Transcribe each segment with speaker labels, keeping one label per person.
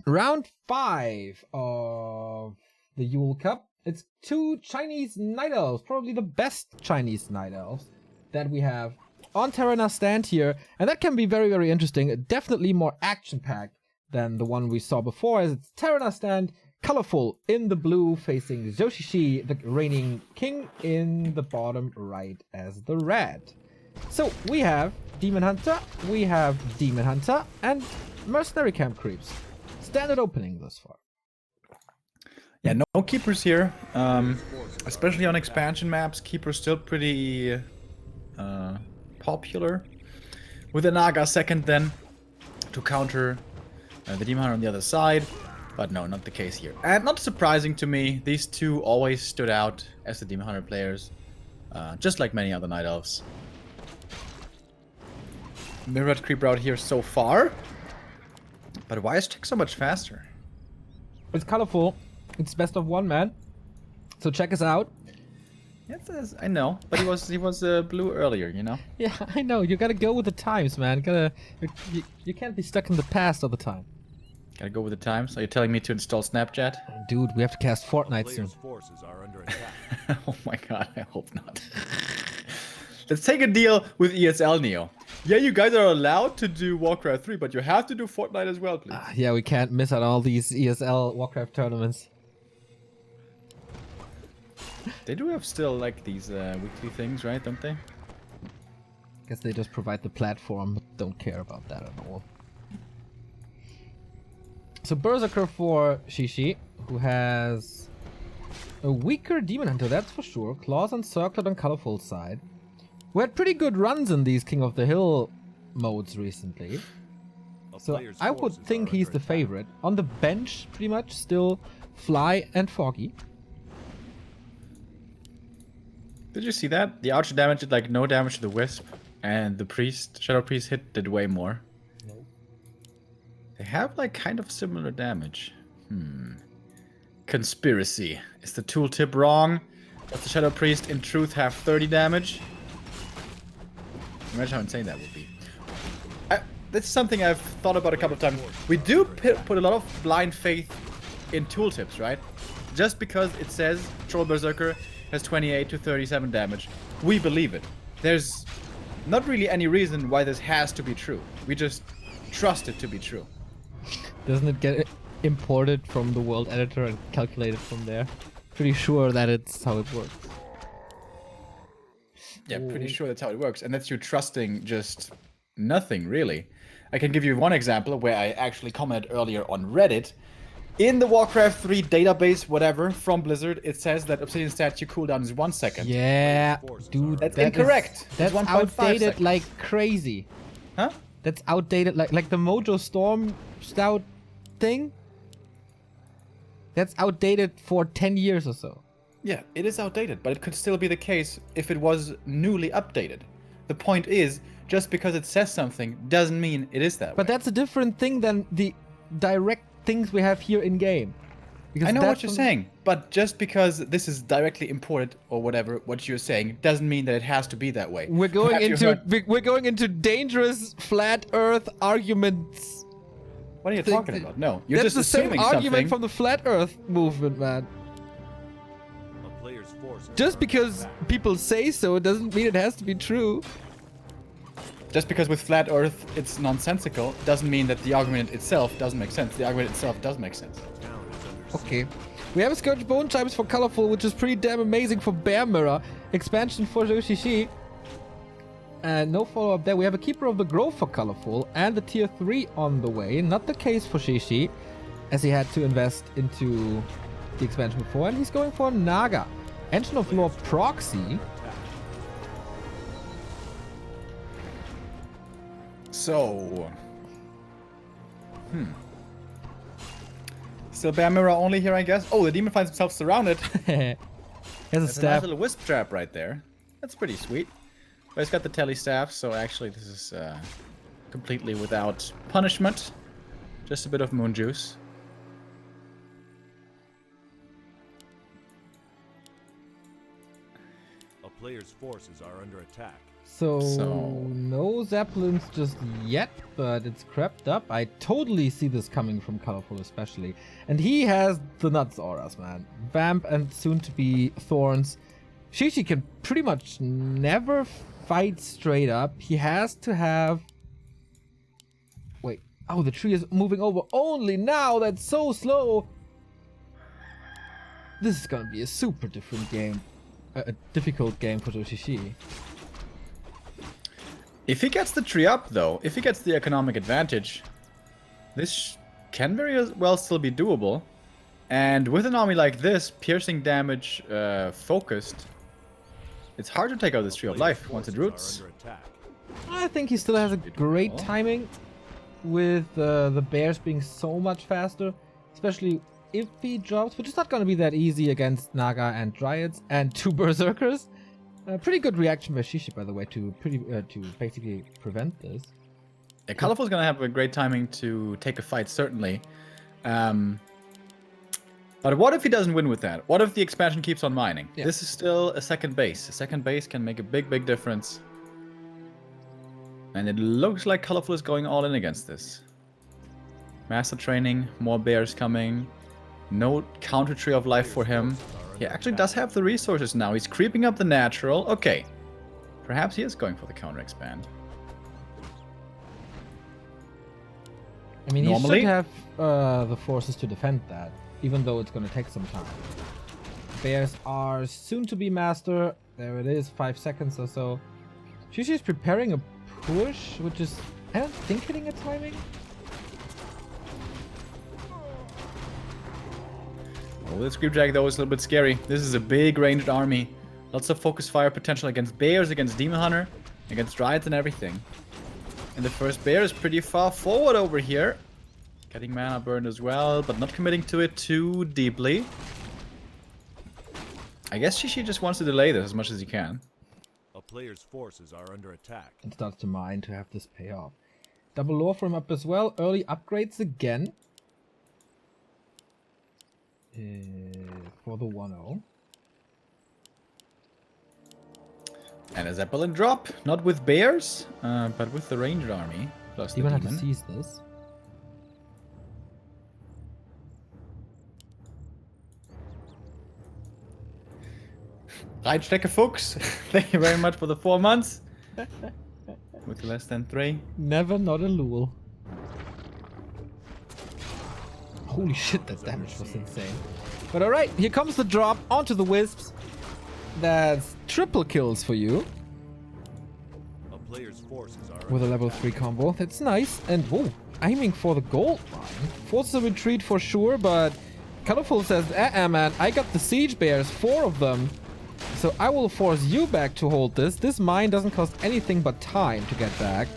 Speaker 1: Round 5 of the Yule Cup. It's 2 Chinese Night Elves, probably the best Chinese Night Elves that we have on Terrana stand here. And that can be very, very interesting. Definitely more action-packed than the one we saw before, as it's Terrana stand, colorful in the blue, facing Zoshishi, the reigning king, in the bottom right as the red. So we have Demon Hunter, and Mercenary Camp Creeps. Standard opening thus far.
Speaker 2: Yeah, no keepers here. Especially on expansion maps, keepers still pretty popular. With the Naga second then to counter the Demon Hunter on the other side. But no, not the case here. And not surprising to me, these two always stood out as the Demon Hunter players. Just like many other Night Elves. Mirrored Creeper out here so far. But why is Check so much faster?
Speaker 1: It's colorful. It's best of one, man. So check us out.
Speaker 2: Yes, I know, but he was blue earlier, you know.
Speaker 1: Yeah, I know. You gotta go with the times, man. You can't be stuck in the past all the time.
Speaker 2: Gotta go with the times. Are you telling me to install Snapchat?
Speaker 1: Dude, we have to cast Fortnite soon.
Speaker 3: Forces are under attack.
Speaker 2: Oh my god, I hope not. Let's take a deal with ESL Neo. Yeah, you guys are allowed to do Warcraft 3, but you have to do Fortnite as well, please.
Speaker 1: Yeah, we can't miss out all these ESL Warcraft tournaments.
Speaker 2: They do have still like these weekly things, right? Don't they?
Speaker 1: Guess they just provide the platform, but don't care about that at all. So Berserker for Shishi, who has a weaker Demon Hunter, that's for sure. Claws Encircled on Colorful side. We had pretty good runs in these King of the Hill modes recently. So I would think he's the favorite. On the bench, pretty much, still Fly and Foggy.
Speaker 2: Did you see that? The Archer damage did like no damage to the Wisp, and the Priest, Shadow Priest hit did way more.
Speaker 1: Nope.
Speaker 2: They have like kind of similar damage. Conspiracy. Is the Tooltip wrong? Does the Shadow Priest in truth have 30 damage? Imagine how insane that would be. This is something I've thought about a couple of times. We do put a lot of blind faith in tooltips, right? Just because it says Troll Berserker has 28 to 37 damage, we believe it. There's not really any reason why this has to be true. We just trust it to be true.
Speaker 1: Doesn't it get imported from the world editor and calculated from there? Pretty sure that it's how it works.
Speaker 2: Yeah, pretty sure that's how it works. And that's you trusting just nothing, really. I can give you one example where I actually commented earlier on Reddit. In the Warcraft 3 database, whatever, from Blizzard, it says that Obsidian statue cooldown is 1 second.
Speaker 1: Yeah, dude,
Speaker 2: That's incorrect.
Speaker 1: That's
Speaker 2: 1.5
Speaker 1: outdated
Speaker 2: seconds.
Speaker 1: like crazy.
Speaker 2: Huh?
Speaker 1: That's outdated like the Mojo Storm Stout thing. That's outdated for 10 years or so.
Speaker 2: Yeah, it is outdated, but it could still be the case if it was newly updated. The point is, just because it says something doesn't mean it is that
Speaker 1: But
Speaker 2: way.
Speaker 1: that's a different thing than the direct things we have here in game. Because
Speaker 2: I know
Speaker 1: that's
Speaker 2: what you're saying, but just because this is directly imported or whatever, what you're saying, doesn't mean that it has to be that way.
Speaker 1: We're going
Speaker 2: Have you
Speaker 1: into
Speaker 2: heard-
Speaker 1: we're going into dangerous flat Earth arguments.
Speaker 2: What are you talking about? No, you're
Speaker 1: That's
Speaker 2: just
Speaker 1: the same
Speaker 2: assuming
Speaker 1: argument
Speaker 2: something.
Speaker 1: from the flat Earth movement, man.
Speaker 3: A player's forces
Speaker 1: Just
Speaker 3: are
Speaker 1: because
Speaker 3: under attack.
Speaker 1: people say so doesn't mean it has to be true.
Speaker 2: Just because with flat Earth it's nonsensical doesn't mean that the argument itself doesn't make sense. The argument itself does make sense.
Speaker 3: Town is under
Speaker 1: Okay. We have a Scourge Bone Chimes for Colorful, which is pretty damn amazing for Bear Mirror. Expansion for Yoshishi. And no follow-up there. We have a Keeper of the Grove for Colorful and the Tier 3 on the way. Not the case for Shishi, as he had to invest into the expansion before. And he's going for Naga. Engine of Lore Proxy.
Speaker 2: So... Still Bear Mirror only here, I guess. Oh, the demon finds himself surrounded.
Speaker 1: Here's a
Speaker 2: There's a nice
Speaker 1: staff.
Speaker 2: little wisp trap right there. That's pretty sweet. But it's got the telly staff, so actually this is completely without punishment. Just a bit of moon juice.
Speaker 3: A player's forces are under attack.
Speaker 1: So no Zeppelins just yet, but it's crept up. I totally see this coming from Colorful especially. And he has the nuts auras, man. Vamp and soon to be Thorns. Shishi can pretty much never fight straight up. He has to have... Wait. Oh, the tree is moving over only now. That's so slow. This is gonna be a super different game. A difficult game for Shishi.
Speaker 2: If he gets the tree up, though, if he gets the economic advantage, this can very well still be doable. And with an army like this, piercing damage focused, it's hard to take out this Tree of Life once it roots.
Speaker 1: I think he still has a great timing with the bears being so much faster, especially if he drops, which is not going to be that easy against Naga and Dryads and 2 Berserkers. Pretty good reaction by Shishi, by the way, to basically prevent this.
Speaker 2: Yeah, Colorful's gonna have a great timing to take a fight, certainly. But what if he doesn't win with that? What if the expansion keeps on mining? Yeah. This is still a second base. A second base can make a big difference. And it looks like Colorful is going all in against this. Master training, more bears coming. No counter Tree of Life for him. He actually does have the resources now. He's creeping up the natural. Okay. Perhaps he is going for the counter expand.
Speaker 1: I mean, he should have the forces to defend that, even though it's going to take some time. Bears are soon to be master. There it is, 5 seconds or so. Shishi is preparing a push, which is, I don't think, hitting a timing.
Speaker 2: Oh, this Creep Drag, though, is a little bit scary. This is a big ranged army. Lots of focus fire potential against bears, against Demon Hunter, against Dryads and everything. And the first bear is pretty far forward over here. Getting mana burned as well, but not committing to it too deeply. I guess Shishi just wants to delay this as much as he can.
Speaker 3: A player's forces are under attack.
Speaker 1: And starts to mine to have this pay off. Double lore for him up as well. Early upgrades again. For the 1-0.
Speaker 2: And a Zeppelin drop, not with bears, but with the ranged army. Plus
Speaker 1: Demon
Speaker 2: the
Speaker 1: have to seize this.
Speaker 2: Reitstecker Fuchs, thank you very much for the 4 months. With less than 3.
Speaker 1: Never not a Lul. Holy shit, that damage was insane. But alright, here comes the drop onto the Wisps. That's triple kills for you.
Speaker 3: A player's forces are
Speaker 1: With a
Speaker 3: under
Speaker 1: level
Speaker 3: attack.
Speaker 1: 3 combo. That's nice. And whoa, aiming for the gold line. Forces a retreat for sure, but Colorful says, man, I got the siege bears, 4 of them. So I will force you back to hold this. This mine doesn't cost anything but time to get back.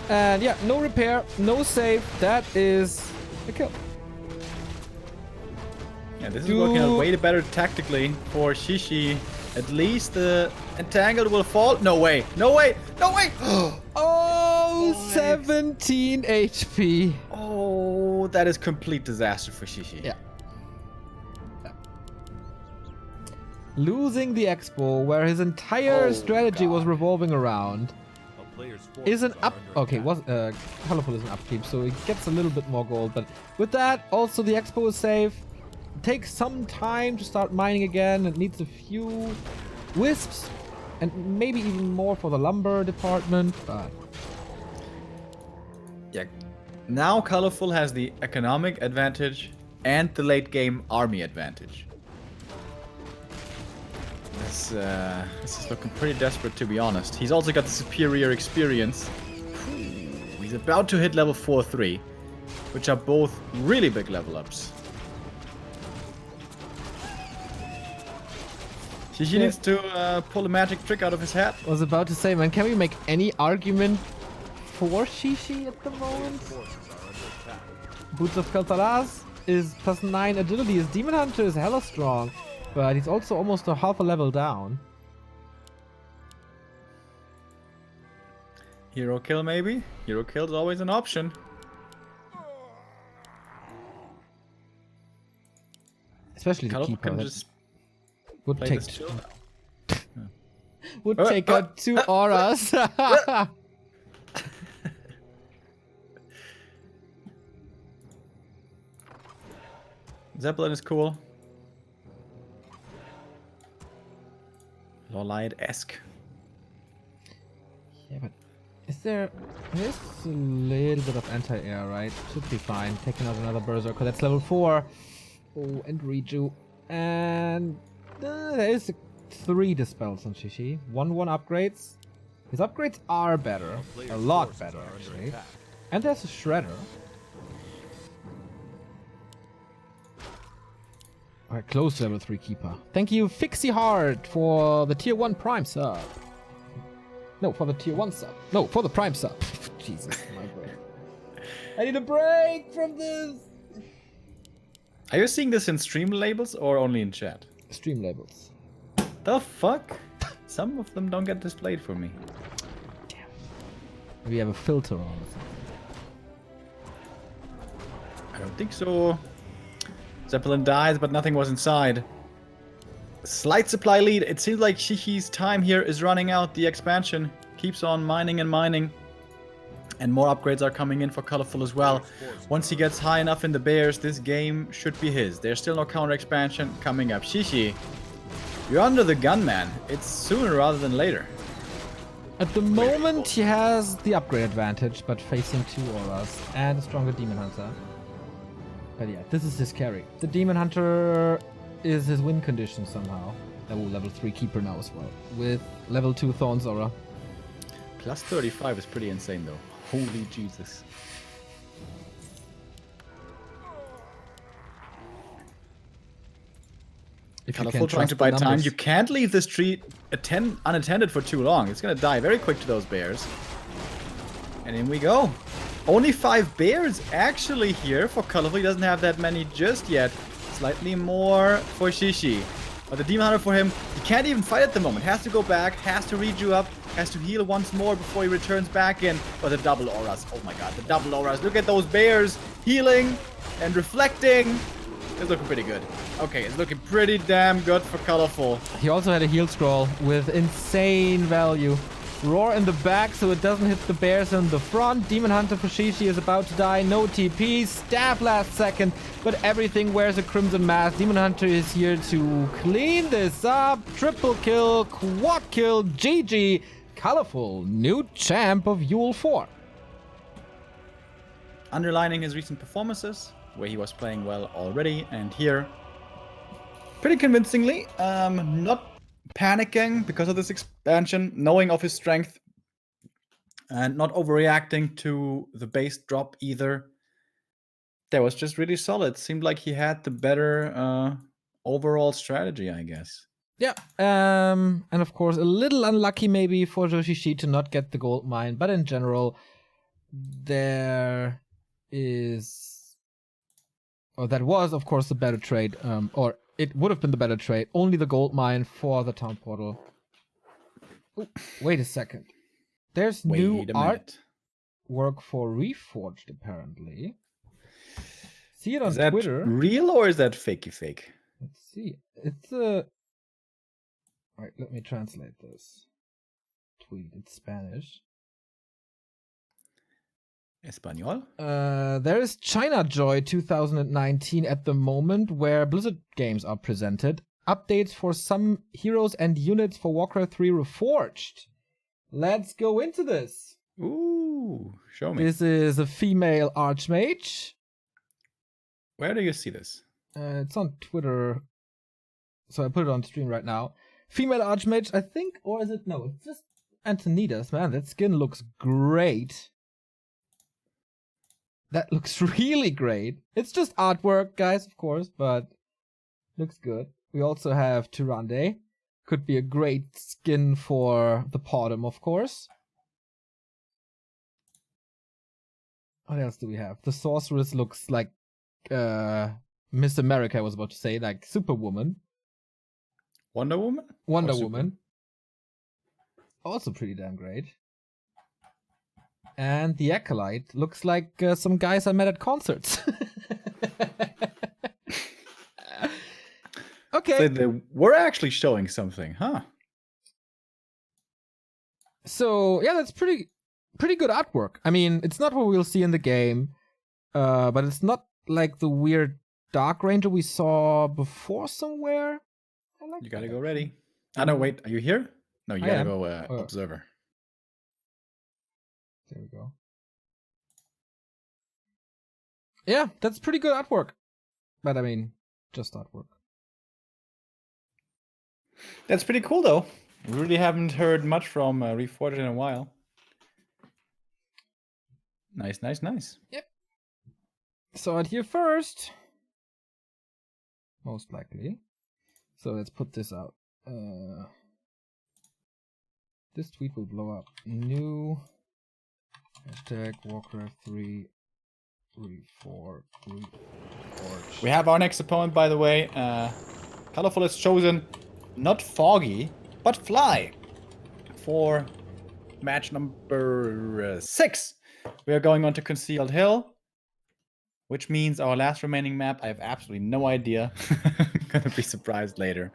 Speaker 1: And yeah, no repair, no save. That is a kill.
Speaker 2: Yeah, this is working out way better tactically for Shishi. At least the Entangled will fall. No way, no way, no way!
Speaker 1: Oh, 17 HP.
Speaker 2: Oh, that is complete disaster for Shishi.
Speaker 1: Yeah. Losing the Expo, where his entire strategy was revolving around,
Speaker 3: A player's forces
Speaker 1: is an
Speaker 3: are
Speaker 1: up.
Speaker 3: under
Speaker 1: Okay,
Speaker 3: attack.
Speaker 1: Colorful is an upkeep, so it gets a little bit more gold. But with that, also the Expo is safe. Takes some time to start mining again. It needs a few wisps, and maybe even more for the lumber department. But
Speaker 2: Yeah. Now Colorful has the economic advantage and the late game army advantage. This is looking pretty desperate, to be honest. He's also got the superior experience. He's about to hit level 4-3, which are both really big level ups. Shishi needs to pull a magic trick out of his hat.
Speaker 1: I was about to say, man, can we make any argument for Shishi at the moment?
Speaker 3: Forces are under attack.
Speaker 1: Boots of Kaltaraz is +9 agility. His Demon Hunter is hella strong, but he's also almost a half a level down.
Speaker 2: Hero kill, maybe? Hero kill is always an option.
Speaker 1: Especially the
Speaker 2: Colorful
Speaker 1: keeper.
Speaker 2: can
Speaker 1: That
Speaker 2: just
Speaker 1: would
Speaker 2: play
Speaker 1: take.
Speaker 2: this chill now.
Speaker 1: would take out 2 auras.
Speaker 2: Zeppelin is cool. Lorlight-esque.
Speaker 1: Yeah, but there's a little bit of anti-air, right? Should be fine. Taking out another Berserker. That's level 4. Oh, and Reju. And there is 3 dispels on Shishi. 1/1 upgrades. His upgrades are better. A lot better, actually. And there's a Shredder. Alright, close level 3 Keeper. Thank you, Fixie Heart, for the tier 1 Prime sub. No, for the tier 1 sub. No, for the Prime sub. Jesus, my brain. I need a break from this!
Speaker 2: Are you seeing this in stream labels or only in chat?
Speaker 1: Stream labels.
Speaker 2: The fuck? Some of them don't get displayed for me.
Speaker 1: Damn. Maybe you have a filter on or something.
Speaker 2: I don't think so. Zeppelin dies, but nothing was inside. Slight supply lead. It seems like Shishi's time here is running out. The expansion keeps on mining and mining. And more upgrades are coming in for Colorful as well. Once he gets high enough in the bears, this game should be his. There's still no counter expansion coming up. Shishi, you're under the gun, man. It's sooner rather than later.
Speaker 1: At the moment, he has the upgrade advantage, but facing 2 auras and a stronger Demon Hunter. But yeah, this is his carry. The Demon Hunter is his win condition somehow. Oh, level 3 Keeper now as well. With level 2 Thorns Aura.
Speaker 2: Plus 35 is pretty insane though. Holy Jesus.
Speaker 1: If you
Speaker 2: Colorful
Speaker 1: can
Speaker 2: trying to
Speaker 1: trust
Speaker 2: buy
Speaker 1: the
Speaker 2: time.
Speaker 1: numbers.
Speaker 2: You can't leave this tree unattended for too long. It's gonna die very quick to those bears. And in we go. Only 5 bears actually here for Colorful. He doesn't have that many just yet. Slightly more for Shishi. But the Demon Hunter for him, he can't even fight at the moment. Has to go back, has to reju up, has to heal once more before he returns back in. But the double auras, oh my god, the double auras. Look at those bears healing and reflecting. It's looking pretty good. Okay, it's looking pretty damn good for Colorful.
Speaker 1: He also had a heal scroll with insane value. Roar in the back so it doesn't hit the bears in the front. Demon Hunter for Shishi is about to die. No TP. Stab last second. But everything wears a Crimson Mask. Demon Hunter is here to clean this up. Triple kill. Quad kill. GG. Colorful. New champ of Yule 4.
Speaker 2: Underlining his recent performances, where he was playing well already, and here, pretty convincingly, not panicking because of this expansion, knowing of his strength, and not overreacting to the base drop either. That was just really solid. Seemed like he had the better overall strategy, I guess.
Speaker 1: Yeah, and of course a little unlucky maybe for Joshishi to not get the gold mine, but in general, there is, or that was of course the better trade, or it would have been the better trade. Only the gold mine for the town portal. Ooh, wait a second. There's new art work for Reforged apparently. See it on
Speaker 2: Is that
Speaker 1: Twitter.
Speaker 2: real or is that fakey fake?
Speaker 1: Let's see. It's a. Alright, let me translate this. Tweet. It's Spanish.
Speaker 2: Espanol?
Speaker 1: There is China Joy 2019 at the moment, where Blizzard games are presented. Updates for some heroes and units for Warcraft 3 Reforged. Let's go into this.
Speaker 2: Ooh, show me.
Speaker 1: This is a female Archmage.
Speaker 2: Where do you see this?
Speaker 1: It's on Twitter. So I put it on stream right now. Female Archmage, I think, or is it? No, it's just Antonidas. Man, that skin looks great. That looks really great. It's just artwork, guys, of course, but looks good. We also have Tyrande. Could be a great skin for the Podum, of course. What else do we have? The Sorceress looks like Miss America, I was about to say, like Superwoman.
Speaker 2: Wonder Woman?
Speaker 1: Wonder Woman. Also pretty damn great. And the Acolyte looks like some guys I met at concerts. Okay.
Speaker 2: So they were actually showing something, huh?
Speaker 1: So yeah, that's pretty good artwork. I mean, it's not what we'll see in the game, but it's not like the weird Dark Ranger we saw before somewhere. I like
Speaker 2: You gotta
Speaker 1: that,
Speaker 2: go
Speaker 1: actually.
Speaker 2: ready. Ah, no, wait. Are you here? No, you
Speaker 1: I
Speaker 2: gotta
Speaker 1: am.
Speaker 2: go
Speaker 1: Oh.
Speaker 2: observer.
Speaker 1: There we go. Yeah, that's pretty good artwork. But I mean, just artwork.
Speaker 2: That's pretty cool, though. We really haven't heard much from Reforged in a while. Nice, nice, nice.
Speaker 1: Yep. Saw it here first. Most likely. So let's put this out. This tweet will blow up. New hashtag Warcraft 3 Reforged.
Speaker 2: We have our next opponent, by the way. Colorful has chosen not Foggy, but Fly for match number 6. We are going on to Concealed Hill, which means our last remaining map. I have absolutely no idea. I'm gonna be surprised later.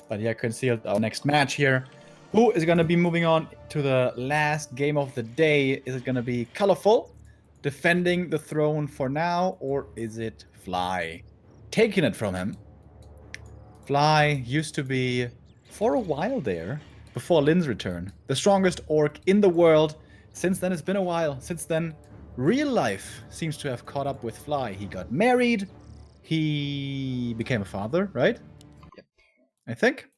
Speaker 2: But yeah, Concealed, our next match here. Who is gonna be moving on to the last game of the day? Is it gonna be Colorful defending the throne for now, or is it Fly taking it from him? Fly used to be, for a while there, before Lynn's return, the strongest orc in the world. Since then, it's been a while. Since then, real life seems to have caught up with Fly. He got married. He became a father, right?
Speaker 1: Yep.
Speaker 2: I think.